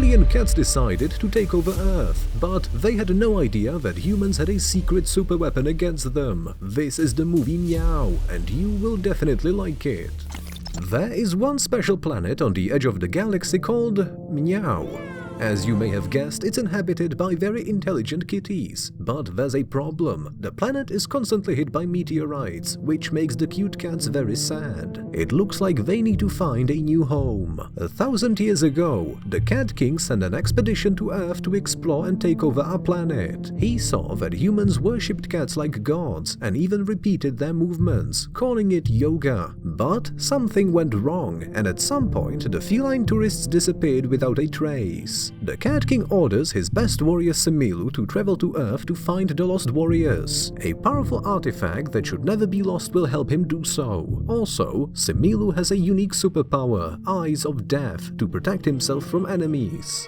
alien cats decided to take over Earth, but they had no idea that humans had a secret superweapon against them. This is the movie Meow, and you will definitely like it. There is one special planet on the edge of the galaxy called Meow. As you may have guessed, it's inhabited by very intelligent kitties. But there's a problem. The planet is constantly hit by meteorites, which makes the cute cats very sad. It looks like they need to find a new home. 1,000 years ago, the Cat King sent an expedition to Earth to explore and take over our planet. He saw that humans worshipped cats like gods and even repeated their movements, calling it yoga. But something went wrong, and at some point the feline tourists disappeared without a trace. The Cat King orders his best warrior Similu to travel to Earth to find the lost warriors. A powerful artifact that should never be lost will help him do so. Also, Similu has a unique superpower, Eyes of Death, to protect himself from enemies.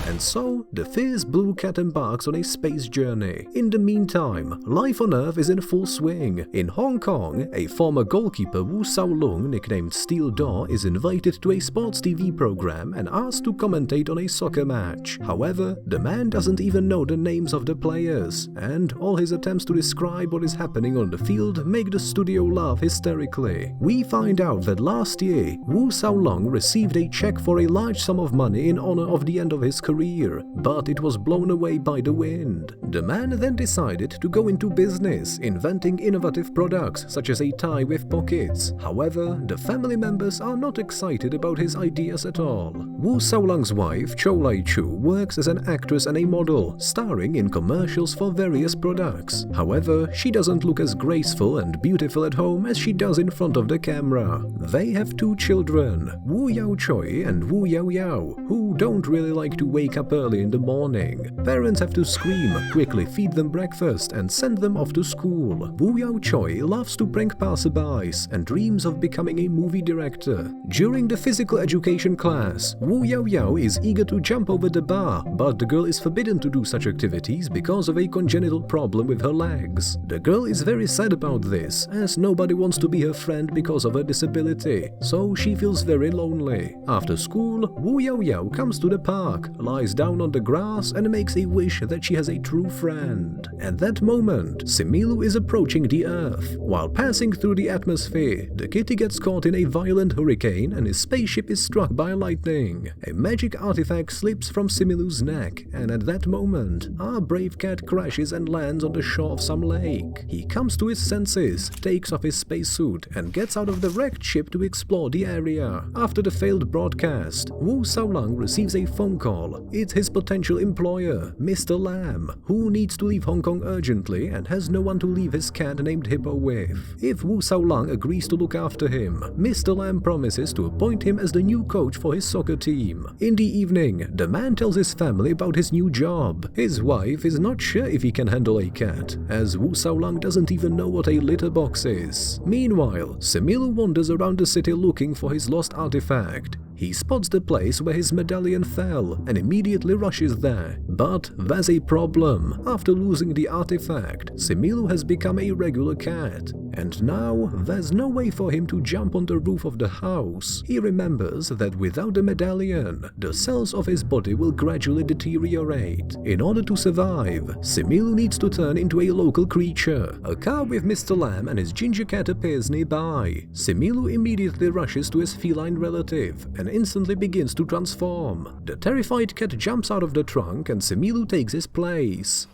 And so, the fierce blue cat embarks on a space journey. In the meantime, life on Earth is in full swing. In Hong Kong, a former goalkeeper Wu Shaolong, nicknamed Steel Daw, is invited to a sports TV program and asked to commentate on a soccer match. However, the man doesn't even know the names of the players, and all his attempts to describe what is happening on the field make the studio laugh hysterically. We find out that last year, Wu Shaolong received a check for a large sum of money in honor of the end of his career, but it was blown away by the wind. The man then decided to go into business, inventing innovative products such as a tie with pockets. However, the family members are not excited about his ideas at all. Wu Shaolong's wife, Chou Lai-chu, works as an actress and a model, starring in commercials for various products. However, she doesn't look as graceful and beautiful at home as she does in front of the camera. They have 2 children, Wu Yao Choi and Wu Yao Yao, who don't really like to wake up early in the morning. Parents have to scream, quickly feed them breakfast, and send them off to school. Wu Yao Choi loves to prank passerbys and dreams of becoming a movie director. During the physical education class, Wu Yao Yao is eager to jump over the bar, but the girl is forbidden to do such activities because of a congenital problem with her legs. The girl is very sad about this, as nobody wants to be her friend because of her disability, so she feels very lonely. After school, Wu Yao Yao comes to the park, lies down on the grass and makes a wish that she has a true friend. At that moment, Similu is approaching the Earth. While passing through the atmosphere, the kitty gets caught in a violent hurricane and his spaceship is struck by lightning. A magic artifact slips from Similu's neck, and at that moment, our brave cat crashes and lands on the shore of some lake. He comes to his senses, takes off his spacesuit, and gets out of the wrecked ship to explore the area. After the failed broadcast, Wu Shaolong receives a phone call. It's his potential employer, Mr. Lam, who needs to leave Hong Kong urgently and has no one to leave his cat named Hippo with. If Wu Shaolong agrees to look after him, Mr. Lam promises to appoint him as the new coach for his soccer team. In the evening, the man tells his family about his new job. His wife is not sure if he can handle a cat, as Wu Shaolong doesn't even know what a litter box is. Meanwhile, Similu wanders around the city looking for his lost artifact. He spots the place where his medallion fell and immediately rushes there. But there's a problem. After losing the artifact, Similu has become a regular cat. And now, there's no way for him to jump on the roof of the house. He remembers that without the medallion, the cells of his body will gradually deteriorate. In order to survive, Similu needs to turn into a local creature. A car with Mr. Lamb and his ginger cat appears nearby. Similu immediately rushes to his feline relative and instantly begins to transform. The terrified cat jumps out of the trunk and Similu takes his place.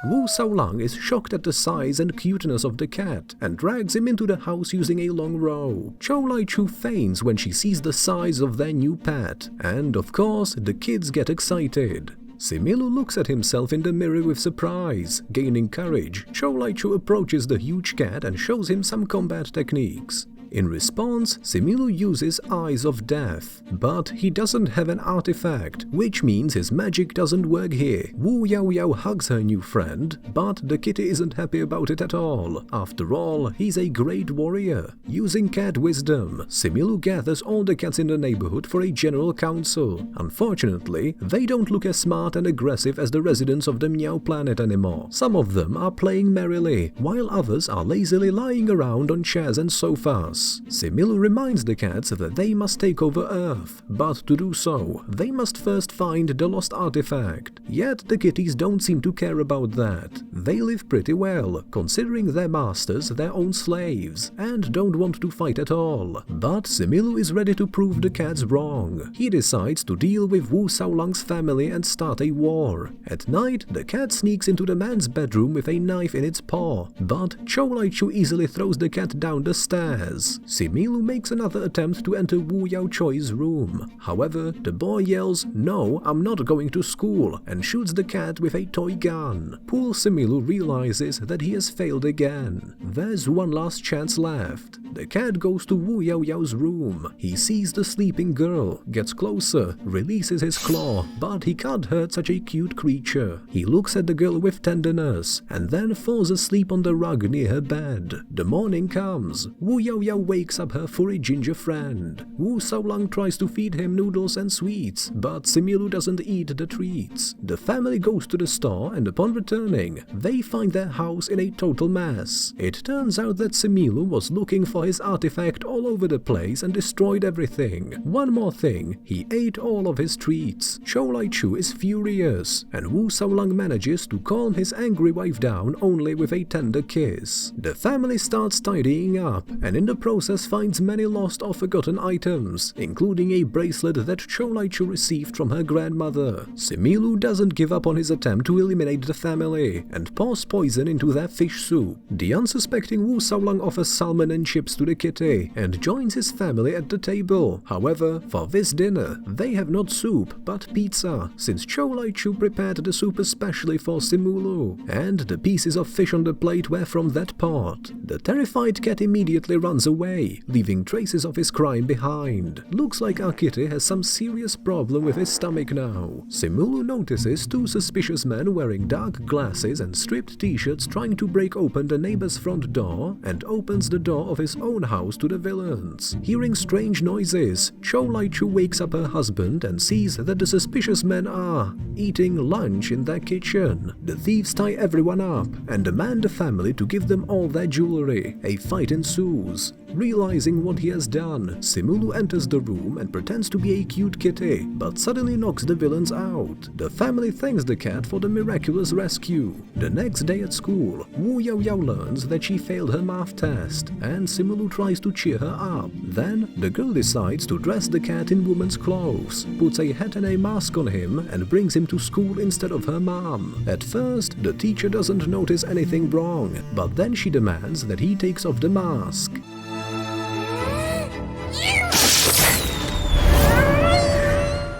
Wu Shaolong is shocked at the size and cuteness of the cat and drags him into the house using a long rope. Chou Lai-chu faints when she sees the size of their new pet, and of course, the kids get excited. Similu looks at himself in the mirror with surprise. Gaining courage, Chou Lai-chu approaches the huge cat and shows him some combat techniques. In response, Similu uses Eyes of Death, but he doesn't have an artifact, which means his magic doesn't work here. Wu Yao Yao hugs her new friend, but the kitty isn't happy about it at all. After all, he's a great warrior. Using cat wisdom, Similu gathers all the cats in the neighborhood for a general council. Unfortunately, they don't look as smart and aggressive as the residents of the Meow planet anymore. Some of them are playing merrily, while others are lazily lying around on chairs and sofas. chaos. Similu reminds the cats that they must take over Earth, but to do so, they must first find the lost artifact. Yet the kitties don't seem to care about that. They live pretty well, considering their masters their own slaves, and don't want to fight at all. But Similu is ready to prove the cats wrong. He decides to deal with Wu Shaolang's family and start a war. At night, the cat sneaks into the man's bedroom with a knife in its paw, but Chou Lai Chu easily throws the cat down the stairs. Similu makes another attempt to enter Wu Yao Choi's room. However, the boy yells, "No, I'm not going to school," and shoots the cat with a toy gun. Poor Similu realizes that he has failed again. There's one last chance left. The cat goes to Wu Yao Yao's room. He sees the sleeping girl, gets closer, releases his claw, but he can't hurt such a cute creature. He looks at the girl with tenderness, and then falls asleep on the rug near her bed. The morning comes. Wu Yao Yao wakes up her furry ginger friend. Wu Shaolang tries to feed him noodles and sweets, but Similu doesn't eat the treats. The family goes to the store, and upon returning, they find their house in a total mess. It turns out that Similu was looking for his artifact all over the place and destroyed everything. One more thing, he ate all of his treats. Chou Lai Chu is furious, and Wu Shaolang manages to calm his angry wife down only with a tender kiss. The family starts tidying up, and in the process finds many lost or forgotten items, including a bracelet that Chou Lai Chu received from her grandmother. Similu doesn't give up on his attempt to eliminate the family, and pours poison into their fish soup. The unsuspecting Wu Shaolang offers salmon and chips to the kitty, and joins his family at the table. However, for this dinner, they have not soup, but pizza, since Chou Lai Chu prepared the soup especially for Similu, and the pieces of fish on the plate were from that pot. The terrified cat immediately runs away, leaving traces of his crime behind. Looks like our kitty has some serious problem with his stomach now. Similu notices two suspicious men wearing dark glasses and stripped t-shirts trying to break open the neighbor's front door, and opens the door of his own house to the villains. Hearing strange noises, Chou Lai Chu wakes up her husband and sees that the suspicious men are eating lunch in their kitchen. The thieves tie everyone up and demand the family to give them all their jewelry. A fight ensues. Realizing what he has done, Similu enters the room and pretends to be a cute kitty, but suddenly knocks the villains out. The family thanks the cat for the miraculous rescue. The next day at school, Wu Yao Yao learns that she failed her math test, and Similu tries to cheer her up. Then, the girl decides to dress the cat in woman's clothes, puts a hat and a mask on him, and brings him to school instead of her mom. At first, the teacher doesn't notice anything wrong, but then she demands that he takes off the mask.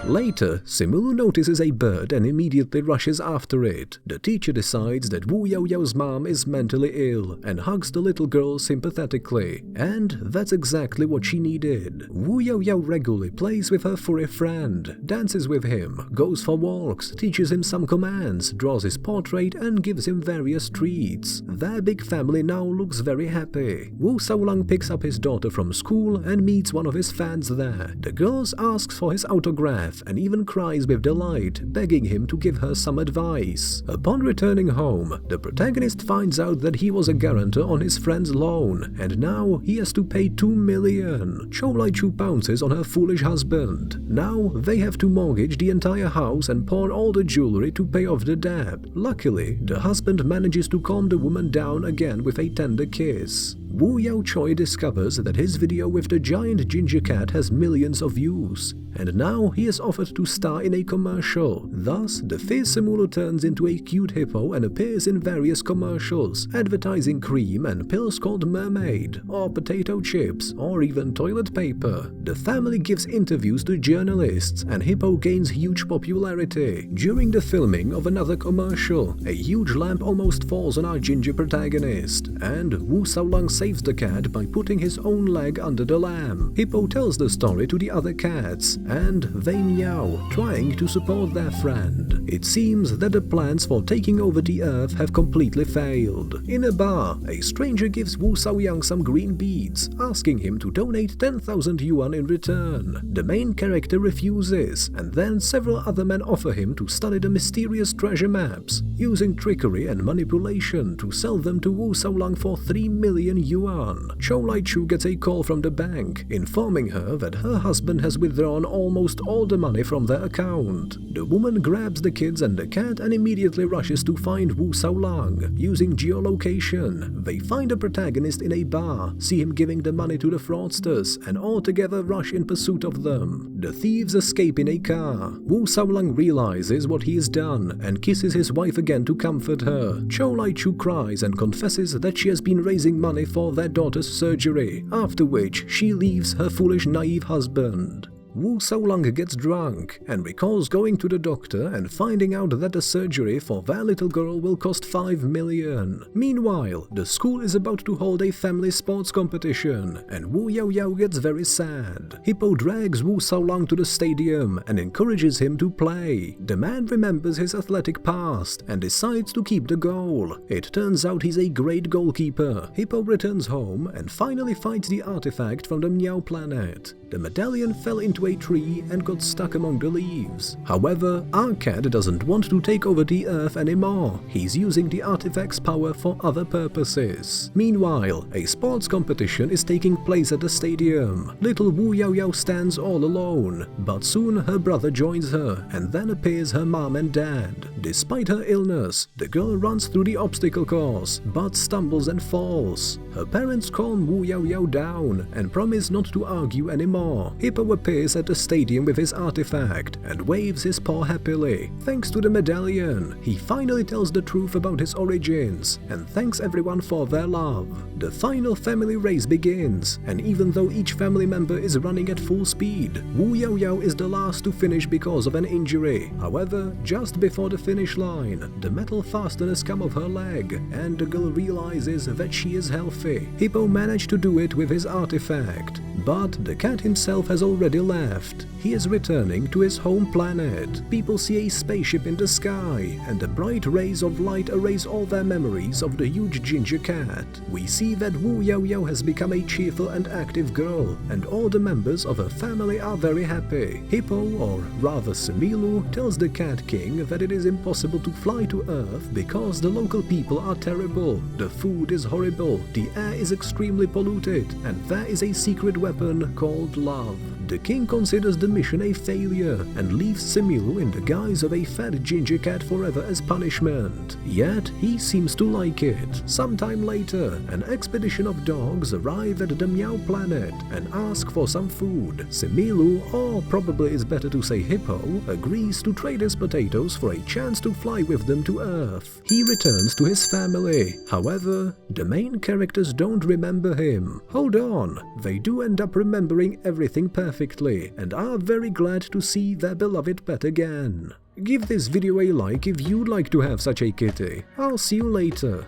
Later, Similu notices a bird and immediately rushes after it. The teacher decides that Wu Yao Yao's mom is mentally ill and hugs the little girl sympathetically. And that's exactly what she needed. Wu Yao Yao regularly plays with her furry friend, dances with him, goes for walks, teaches him some commands, draws his portrait and gives him various treats. Their big family now looks very happy. Wu Shaolang picks up his daughter from school and meets one of his fans there. The girl asks for his autograph and even cries with delight, begging him to give her some advice. Upon returning home, the protagonist finds out that he was a guarantor on his friend's loan, and now he has to pay 2 million. Chou Lai Chu pounces on her foolish husband. Now they have to mortgage the entire house and pawn all the jewelry to pay off the debt. Luckily, the husband manages to calm the woman down again with a tender kiss. Wu Yao Choi discovers that his video with the giant ginger cat has millions of views, and now he is offered to star in a commercial. Thus, the fierce Similu turns into a cute hippo and appears in various commercials, advertising cream and pills called Mermaid, or potato chips, or even toilet paper. The family gives interviews to journalists, and Hippo gains huge popularity. During the filming of another commercial, a huge lamp almost falls on our ginger protagonist, and Wu Shaolang saves the cat by putting his own leg under the lamp. Hippo tells the story to the other cats, and they meow, trying to support their friend. It seems that the plans for taking over the Earth have completely failed. In a bar, a stranger gives Wu Shaoyang some green beads, asking him to donate 10,000 yuan in return. The main character refuses, and then several other men offer him to study the mysterious treasure maps, using trickery and manipulation to sell them to Wu Shaolang for 3 million yuan. yuan. Chou Lai-chu gets a call from the bank, informing her that her husband has withdrawn almost all the money from their account. The woman grabs the kids and the cat and immediately rushes to find Wu Shaolang. Using geolocation, they find the protagonist in a bar, see him giving the money to the fraudsters, and all together rush in pursuit of them. The thieves escape in a car. Wu Shaolang realizes what he has done and kisses his wife again to comfort her. Chou Lai-chu cries and confesses that she has been raising money for their daughter's surgery, after which she leaves her foolish naive husband. Wu Shaolang gets drunk and recalls going to the doctor and finding out that the surgery for their little girl will cost 5 million. Meanwhile, the school is about to hold a family sports competition, and Wu Yaoyao gets very sad. Hippo drags Wu Shaolang to the stadium and encourages him to play. The man remembers his athletic past and decides to keep the goal. It turns out he's a great goalkeeper. Hippo returns home and finally finds the artifact from the Meow planet. The medallion fell into a tree and got stuck among the leaves. However, our cat doesn't want to take over the Earth anymore. He's using the artifact's power for other purposes. Meanwhile, a sports competition is taking place at the stadium. Little Wu Yaoyao stands all alone, but soon her brother joins her, and then appears her mom and dad. Despite her illness, the girl runs through the obstacle course, but stumbles and falls. Her parents calm Wu Yaoyao down and promise not to argue anymore. Hippo appears at the stadium with his artifact and waves his paw happily. Thanks to the medallion, he finally tells the truth about his origins and thanks everyone for their love. The final family race begins, and even though each family member is running at full speed, Wu Yaoyao is the last to finish because of an injury. However, just before the finish line, the metal fasteners come off her leg, and the girl realizes that she is healthy. Hippo managed to do it with his artifact, but the cat himself has already left. He is returning to his home planet. People see a spaceship in the sky, and the bright rays of light erase all their memories of the huge ginger cat. We see that Wu Yaoyao has become a cheerful and active girl, and all the members of her family are very happy. Hippo, or rather Semilu, tells the Cat King that it is impossible to fly to Earth because the local people are terrible, the food is horrible, the air is extremely polluted, and there is a secret weapon called love. The king considers the mission a failure and leaves Semilu in the guise of a fat ginger cat forever as punishment. Yet he seems to like it. Sometime later, an expedition of dogs arrive at the Meow planet and ask for some food. Semilu, or probably it's better to say Hippo, agrees to trade his potatoes for a chance to fly with them to Earth. He returns to his family. However, the main characters don't remember him. Hold on, they do end up remembering everything perfectly and are very glad to see their beloved pet again. Give this video a like if you'd like to have such a kitty. I'll see you later.